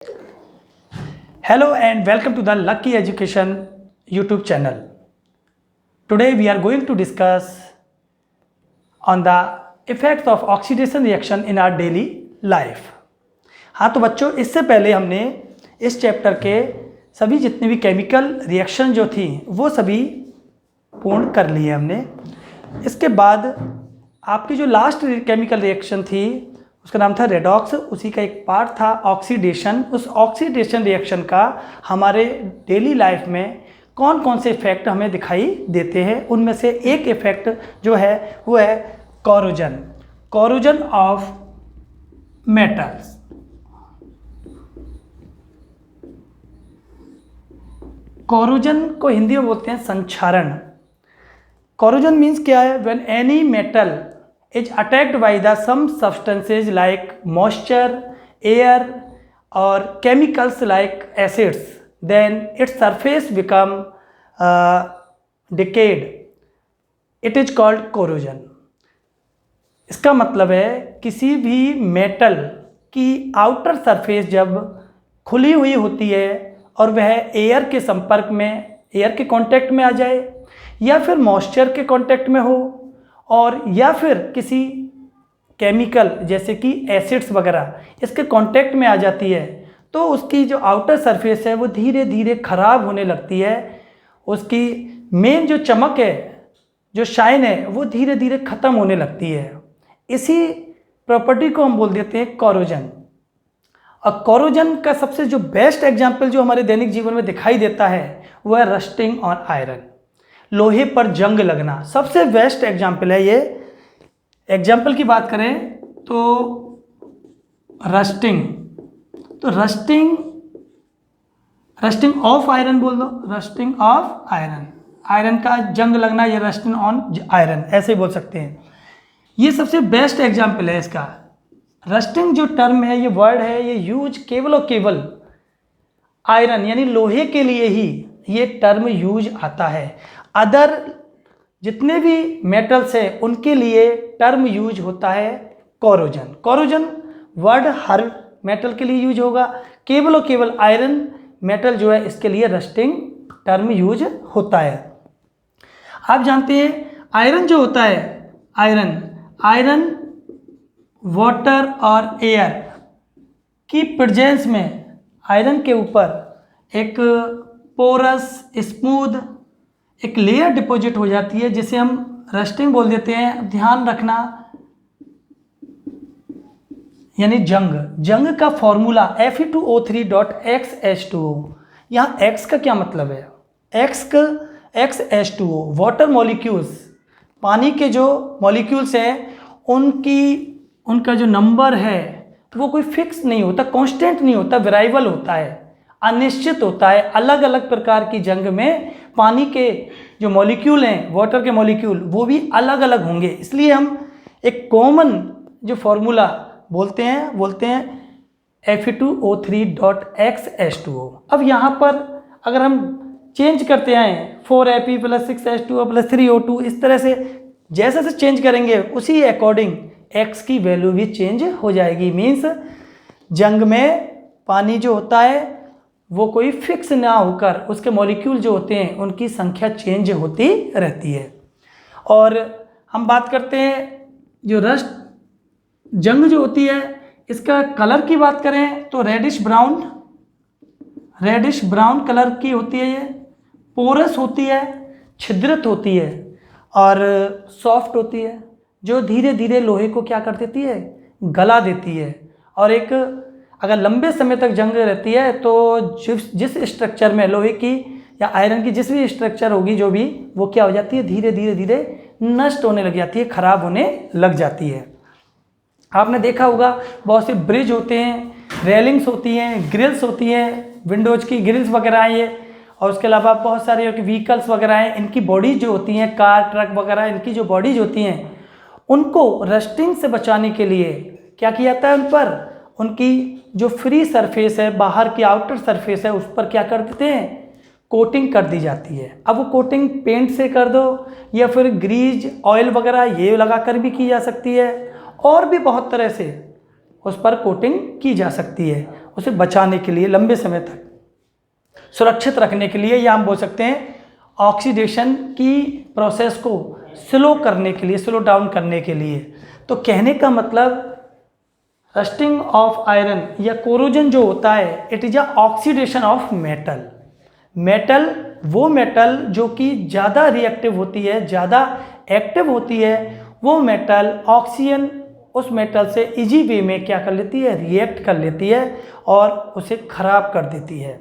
Hello and welcome to the Lucky Education YouTube channel. Today we are going to discuss on the effects of oxidation reaction in our daily life. हाँ तो बच्चों, इससे पहले हमने इस chapter के सभी जितने भी केमिकल रिएक्शन जो थी वो सभी पूर्ण कर लिए हमने। इसके बाद आपकी जो लास्ट केमिकल रिएक्शन थी उसका नाम था रेडॉक्स, उसी का एक पार्ट था ऑक्सीडेशन। उस ऑक्सीडेशन रिएक्शन का हमारे डेली लाइफ में कौन कौन से इफ़ेक्ट हमें दिखाई देते हैं, उनमें से एक इफ़ेक्ट जो है वो है कोरोजन ऑफ मेटल्स। कोरोजन को हिंदी में बोलते हैं संक्षारण। कोरोजन मीन्स क्या है? When any metal is attacked by the some substances like moisture, air or chemicals like acids, then its surface become decayed. It is called corrosion. इसका मतलब है किसी भी मेटल की आउटर सरफेस जब खुली हुई होती है और वह एयर के संपर्क में, एयर के कांटेक्ट में आ जाए या फिर मॉइस्चर के कांटेक्ट में हो और या फिर किसी केमिकल जैसे कि एसिड्स वगैरह इसके कांटेक्ट में आ जाती है, तो उसकी जो आउटर सरफेस है वो धीरे धीरे ख़राब होने लगती है। उसकी मेन जो चमक है, जो शाइन है, वो धीरे धीरे ख़त्म होने लगती है। इसी प्रॉपर्टी को हम बोल देते हैं कोरोजन। और कोरोजन का सबसे जो बेस्ट एग्जाम्पल जो हमारे दैनिक जीवन में दिखाई देता है वो है रस्टिंग ऑन आयरन, लोहे पर जंग लगना। सबसे बेस्ट एग्जाम्पल है ये। एग्जाम्पल की बात करें तो रस्टिंग ऑफ आयरन बोल दो, रस्टिंग ऑफ आयरन, आयरन का जंग लगना, ये रस्टिंग ऑन आयरन ऐसे बोल सकते हैं। ये सबसे बेस्ट एग्जाम्पल है इसका। रस्टिंग जो टर्म है, ये वर्ड है, ये यूज केवल और केवल आयरन यानी लोहे के लिए ही ये टर्म यूज आता है। अदर जितने भी मेटल्स हैं उनके लिए टर्म यूज होता है कोरोजन। कोरोजन वर्ड हर मेटल के लिए यूज होगा, केवल और केवल आयरन मेटल जो है इसके लिए रस्टिंग टर्म यूज होता है। आप जानते हैं आयरन जो होता है, आयरन वाटर और एयर की प्रेजेंस में आयरन के ऊपर एक पोरस स्मूथ एक लेयर डिपॉजिट हो जाती है जिसे हम रस्टिंग बोल देते हैं। ध्यान रखना, यानी जंग का फॉर्मूला Fe2O3.XH2O। यहाँ X का क्या मतलब है? XH2O वाटर मॉलिक्यूल्स, पानी के जो मॉलिक्यूल्स हैं उनका जो नंबर है वो कोई फिक्स नहीं होता, कांस्टेंट नहीं होता, वेरिएबल होता है, अनिश्चित होता है। अलग अलग प्रकार की जंग में पानी के जो मॉलिक्यूल हैं, वाटर के मॉलिक्यूल, वो भी अलग अलग होंगे। इसलिए हम एक कॉमन जो फॉर्मूला बोलते हैं Fe2O3.XH2O। अब यहाँ पर अगर हम चेंज करते हैं 4Fe + 6H2O + 3O2, इस तरह से जैसे चेंज करेंगे उसी अकॉर्डिंग X की वैल्यू भी चेंज हो जाएगी। मीन्स जंग में पानी जो होता है वो कोई फिक्स ना होकर उसके मॉलिक्यूल जो होते हैं उनकी संख्या चेंज होती रहती है। और हम बात करते हैं जो जंग जो होती है इसका कलर की बात करें तो रेडिश ब्राउन कलर की होती है। ये पोरस होती है, छिद्रित होती है और सॉफ्ट होती है, जो धीरे धीरे लोहे को क्या कर देती है? गला देती है। और एक अगर लंबे समय तक जंग रहती है तो जिस स्ट्रक्चर में लोहे की या आयरन की जिस भी स्ट्रक्चर होगी जो भी, वो क्या हो जाती है? धीरे धीरे नष्ट होने लग जाती है, खराब होने लग जाती है। आपने देखा होगा बहुत से ब्रिज होते हैं, रेलिंग्स होती हैं, ग्रिल्स होती हैं, विंडोज की ग्रिल्स वगैरह हैं ये, और उसके अलावा बहुत सारे व्हीकल्स वगैरह हैं, इनकी बॉडीज जो होती हैं, कार ट्रक वगैरह, इनकी जो बॉडीज होती हैं उनको रस्टिंग से बचाने के लिए क्या किया जाता है? उन पर उनकी जो फ्री सरफेस है, बाहर की आउटर सरफेस है, उस पर क्या कर देते हैं? कोटिंग कर दी जाती है। अब वो कोटिंग पेंट से कर दो या फिर ग्रीज ऑयल वगैरह ये लगाकर भी की जा सकती है, और भी बहुत तरह से उस पर कोटिंग की जा सकती है। उसे बचाने के लिए, लंबे समय तक सुरक्षित रखने के लिए, या हम बोल सकते हैं ऑक्सीडेशन की प्रोसेस को स्लो करने के लिए, स्लो डाउन करने के लिए। तो कहने का मतलब रस्टिंग ऑफ आयरन या कोरोजन जो होता है, it is a oxidation of metal. Metal, वो मेटल जो कि ज़्यादा रिएक्टिव होती है, ज़्यादा एक्टिव होती है, वो मेटल ऑक्सीजन उस मेटल से इजी वे में क्या कर लेती है, रिएक्ट कर लेती है और उसे खराब कर देती है।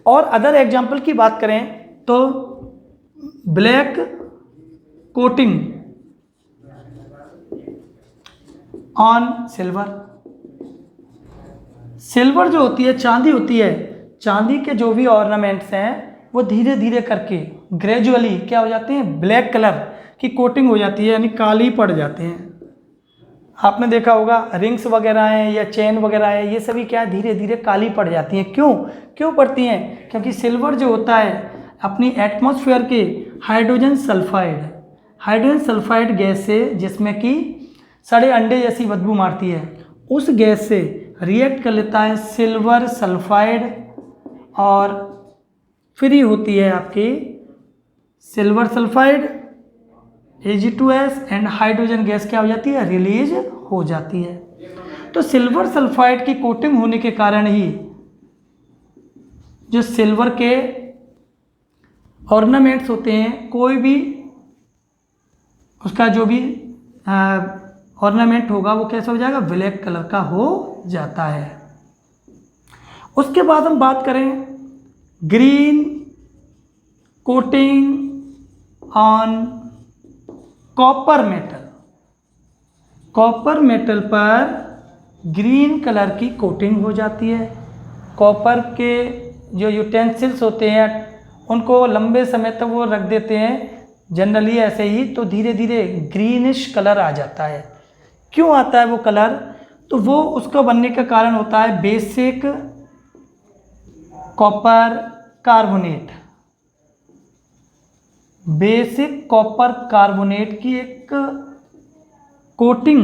और अदर एग्जाम्पल की बात करें तो black coating on silver. Silver जो होती है, चांदी होती है, चांदी के जो भी ऑर्नामेंट्स हैं वो धीरे धीरे करके ग्रेजुअली क्या हो जाते हैं, ब्लैक कलर की कोटिंग हो जाती है, यानी काली पड़ जाते हैं। आपने देखा होगा रिंग्स वगैरह हैं या चेन वगैरह है, ये सभी क्या धीरे धीरे काली पड़ जाती हैं। क्यों पड़ती हैं? क्योंकि सिल्वर जो होता है अपनी एटमॉस्फेयर के हाइड्रोजन सल्फाइड गैस से, जिसमें कि सड़े अंडे जैसी बदबू मारती है, उस गैस से रिएक्ट कर लेता है सिल्वर सल्फाइड और फ्री होती है आपकी silver sulphide Ag2S and hydrogen gas क्या हो जाती है, रिलीज हो जाती है। तो सिल्वर सल्फाइड की कोटिंग होने के कारण ही जो सिल्वर के ऑर्नामेंट्स होते हैं, कोई भी उसका जो भी ऑर्नामेंट होगा वो कैसा हो जाएगा, ब्लैक कलर का हो जाता है। उसके बाद हम बात करें green coating on copper metal. Copper metal पर ग्रीन कलर की कोटिंग हो जाती है। कॉपर के जो यूटेंसिल्स होते हैं उनको लंबे समय तक वो रख देते हैं जनरली ऐसे ही, तो धीरे धीरे ग्रीनिश कलर आ जाता है। क्यों आता है वो कलर? तो वो उसका बनने का कारण होता है basic copper carbonate. Basic copper carbonate की एक कोटिंग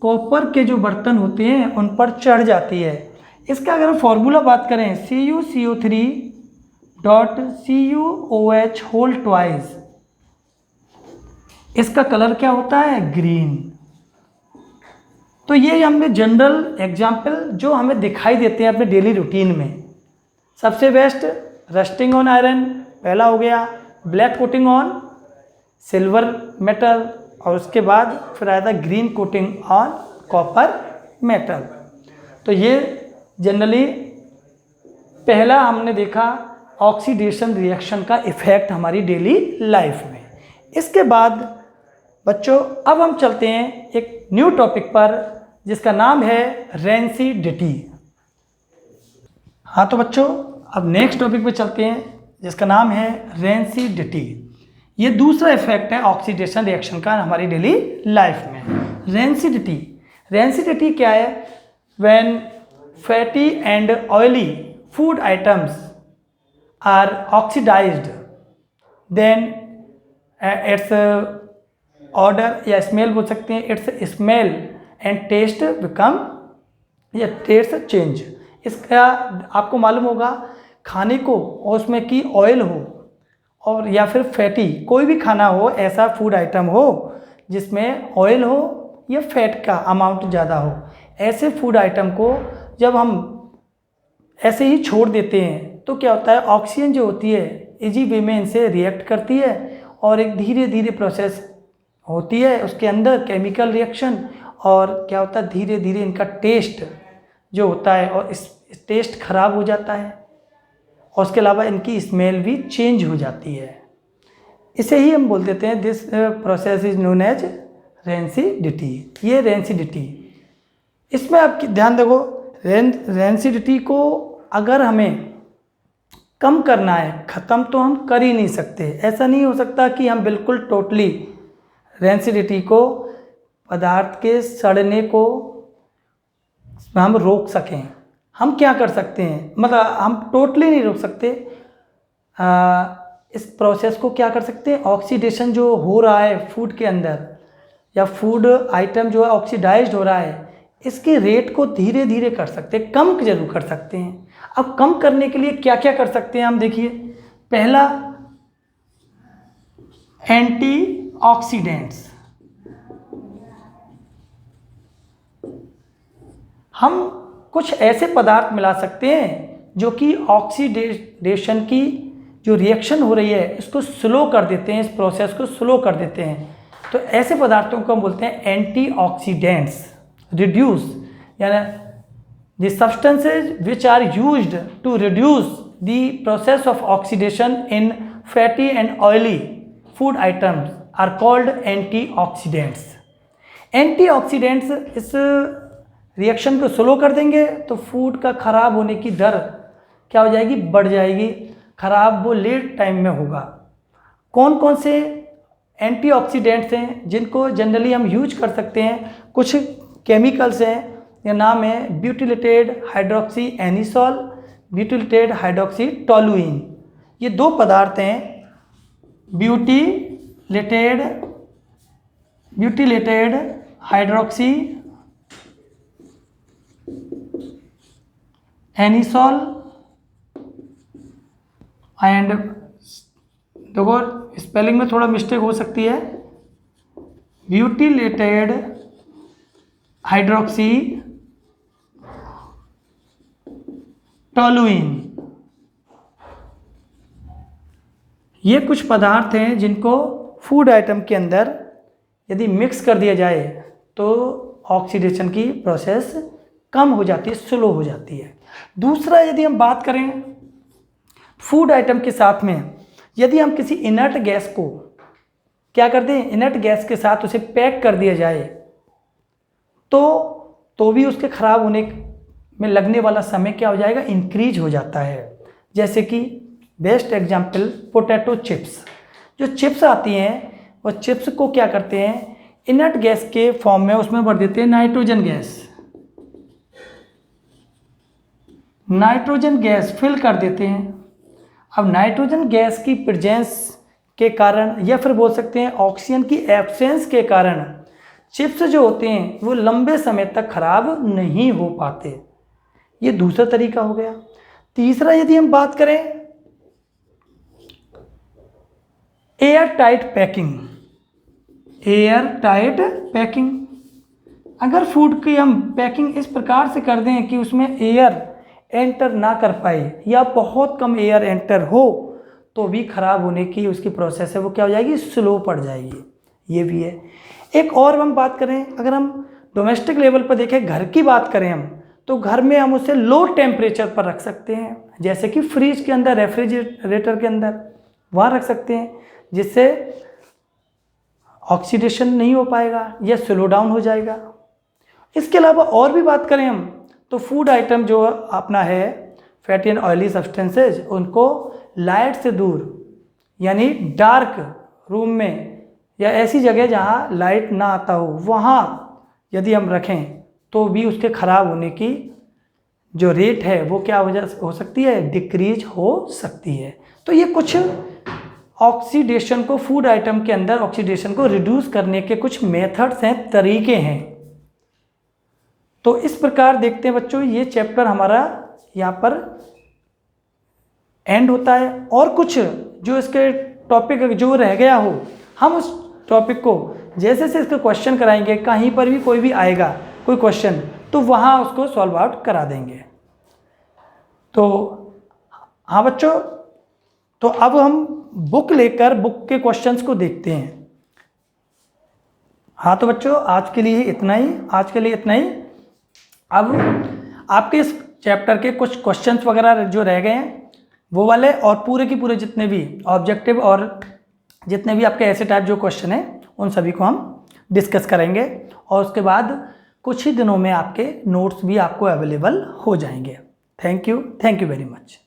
कॉपर के जो बर्तन होते हैं उन पर चढ़ जाती है। इसका अगर हम फॉर्मूला बात करें CuCO3.CuOH होल ट्वाइस, इसका कलर क्या होता है, ग्रीन। तो ये हमने जनरल एग्जाम्पल जो हमें दिखाई देते हैं अपने डेली रूटीन में। सबसे बेस्ट रस्टिंग ऑन आयरन पहला हो गया, black coating on silver metal, और उसके बाद फिर आया था green coating on copper metal. तो ये जनरली पहला हमने देखा ऑक्सीडेशन रिएक्शन का इफ़ेक्ट हमारी डेली लाइफ में। इसके बाद बच्चों अब हम चलते हैं एक न्यू टॉपिक पर जिसका नाम है रेंसिडिटी। हाँ तो बच्चों अब नेक्स्ट टॉपिक पे चलते हैं जिसका नाम है रेंसिडिटी। ये दूसरा इफेक्ट है ऑक्सीडेशन रिएक्शन का हमारी डेली लाइफ में। रेंसिडिटी क्या है? When fatty and oily food items are oxidized then its odour या स्मेल बोल सकते हैं, its smell and taste become या टेस्ट चेंज। इसका आपको मालूम होगा खाने को और उसमें कि ऑयल हो और या फिर फैटी कोई भी खाना हो, ऐसा फूड आइटम हो जिसमें ऑयल हो या फैट का अमाउंट ज़्यादा हो, ऐसे फूड आइटम को जब हम ऐसे ही छोड़ देते हैं तो क्या होता है, ऑक्सीजन जो होती है इजी वे में इनसे रिएक्ट करती है और एक धीरे धीरे प्रोसेस होती है उसके अंदर केमिकल रिएक्शन, और क्या होता है धीरे धीरे इनका टेस्ट जो होता है और इस टेस्ट खराब हो जाता है और उसके अलावा इनकी स्मेल भी चेंज हो जाती है। इसे ही हम बोल देते हैं this process is known as rancidity. ये रेंसिडिटी, इसमें आप ध्यान देखो, रेंसिडिटी को अगर हमें कम करना है, ख़त्म तो हम कर ही नहीं सकते। ऐसा नहीं हो सकता कि हम बिल्कुल टोटली रेंसिडिटी को, पदार्थ के सड़ने को हम रोक सकें। हम क्या कर सकते हैं, मतलब हम टोटली नहीं रोक सकते, इस प्रोसेस को क्या कर सकते हैं, ऑक्सीडेशन जो हो रहा है फूड के अंदर या फूड आइटम जो है ऑक्सीडाइज्ड हो रहा है, इसके रेट को धीरे धीरे कर सकते हैं, कम जरूर कर सकते हैं। अब कम करने के लिए क्या क्या कर सकते हैं हम देखिए। पहला, एंटीऑक्सीडेंट्स। हम कुछ ऐसे पदार्थ मिला सकते हैं जो कि ऑक्सीडेशन की जो रिएक्शन हो रही है इसको स्लो कर देते हैं, इस प्रोसेस को स्लो कर देते हैं। तो ऐसे पदार्थों को हम बोलते हैं एंटीऑक्सीडेंट्स। रिड्यूस यानी the substances which are used to reduce the process of oxidation in fatty and oily food items are called antioxidants. Antioxidants इस रिएक्शन को स्लो कर देंगे तो फूड का ख़राब होने की दर क्या हो जाएगी, बढ़ जाएगी, ख़राब वो लेट टाइम में होगा। कौन कौन से एंटीऑक्सीडेंट्स हैं जिनको जनरली हम यूज कर सकते हैं? कुछ केमिकल्स हैं, या नाम है butylated hydroxy anisole, butylated hydroxy toluene. ये दो पदार्थ हैं, ब्यूटिलेटेड हाइड्रोक्सी एनिसॉल एंड, देखो स्पेलिंग में थोड़ा मिस्टेक हो सकती है, ब्यूटिलेटेड हाइड्रोक्सी टोलुइन। ये कुछ पदार्थ हैं जिनको फूड आइटम के अंदर यदि मिक्स कर दिया जाए तो ऑक्सीडेशन की प्रोसेस कम हो जाती है, स्लो हो जाती है। दूसरा, यदि हम बात करें फूड आइटम के साथ में, यदि हम किसी इनर्ट गैस को क्या कर दें, इनर्ट गैस के साथ उसे पैक कर दिया जाए तो भी उसके ख़राब होने में लगने वाला समय क्या हो जाएगा, इंक्रीज हो जाता है। जैसे कि बेस्ट एग्जाम्पल पोटैटो चिप्स। जो चिप्स आती हैं वो चिप्स को क्या करते हैं, इनर्ट गैस के फॉर्म में उसमें भर देते हैं nitrogen gas, nitrogen gas fill कर देते हैं। अब नाइट्रोजन गैस की प्रेजेंस के कारण, या फिर बोल सकते हैं ऑक्सीजन की एब्सेंस के कारण, चिप्स जो होते हैं वो लंबे समय तक खराब नहीं हो पाते। ये दूसरा तरीका हो गया। तीसरा, यदि हम बात करें air tight packing, air tight packing. अगर फूड की हम पैकिंग इस प्रकार से कर दें कि उसमें एयर एंटर ना कर पाए या बहुत कम एयर एंटर हो, तो भी खराब होने की उसकी प्रोसेस है वो क्या हो जाएगी, स्लो पड़ जाएगी। ये भी है। एक और हम बात करें, अगर हम डोमेस्टिक लेवल पर देखें, घर की बात करें हम, तो घर में हम उसे लो टेम्परेचर पर रख सकते हैं, जैसे कि फ्रिज के अंदर, रेफ्रिजरेटर के अंदर, वहाँ रख सकते हैं, जिससे ऑक्सीडेशन नहीं हो पाएगा या स्लो डाउन हो जाएगा। इसके अलावा और भी बात करें हम, तो फूड आइटम जो अपना है फैटी एंड ऑयली सब्सटेंसेज, उनको लाइट से दूर यानी डार्क रूम में या ऐसी जगह जहाँ लाइट ना आता हो, वहाँ यदि हम रखें तो भी उसके ख़राब होने की जो रेट है वो क्या हो सकती है, डिक्रीज हो सकती है। तो ये कुछ ऑक्सीडेशन को, फूड आइटम के अंदर ऑक्सीडेशन को रिड्यूस करने के कुछ मेथड्स हैं, तरीके हैं। तो इस प्रकार देखते हैं बच्चों, ये चैप्टर हमारा यहाँ पर एंड होता है। और कुछ जो इसके टॉपिक जो रह गया हो, हम उस टॉपिक को जैसे से इसके क्वेश्चन कराएंगे, कहीं पर भी कोई भी आएगा कोई क्वेश्चन, तो वहाँ उसको सॉल्व आउट करा देंगे। तो हाँ बच्चों, तो अब हम बुक लेकर बुक के क्वेश्चंस को देखते हैं। हाँ तो बच्चों, आज के लिए इतना ही। अब आपके इस चैप्टर के कुछ क्वेश्चंस वगैरह जो रह गए हैं वो वाले, और पूरे के पूरे जितने भी ऑब्जेक्टिव और जितने भी आपके ऐसे टाइप जो क्वेश्चन हैं उन सभी को हम डिस्कस करेंगे, और उसके बाद कुछ ही दिनों में आपके नोट्स भी आपको अवेलेबल हो जाएंगे। Thank you very much.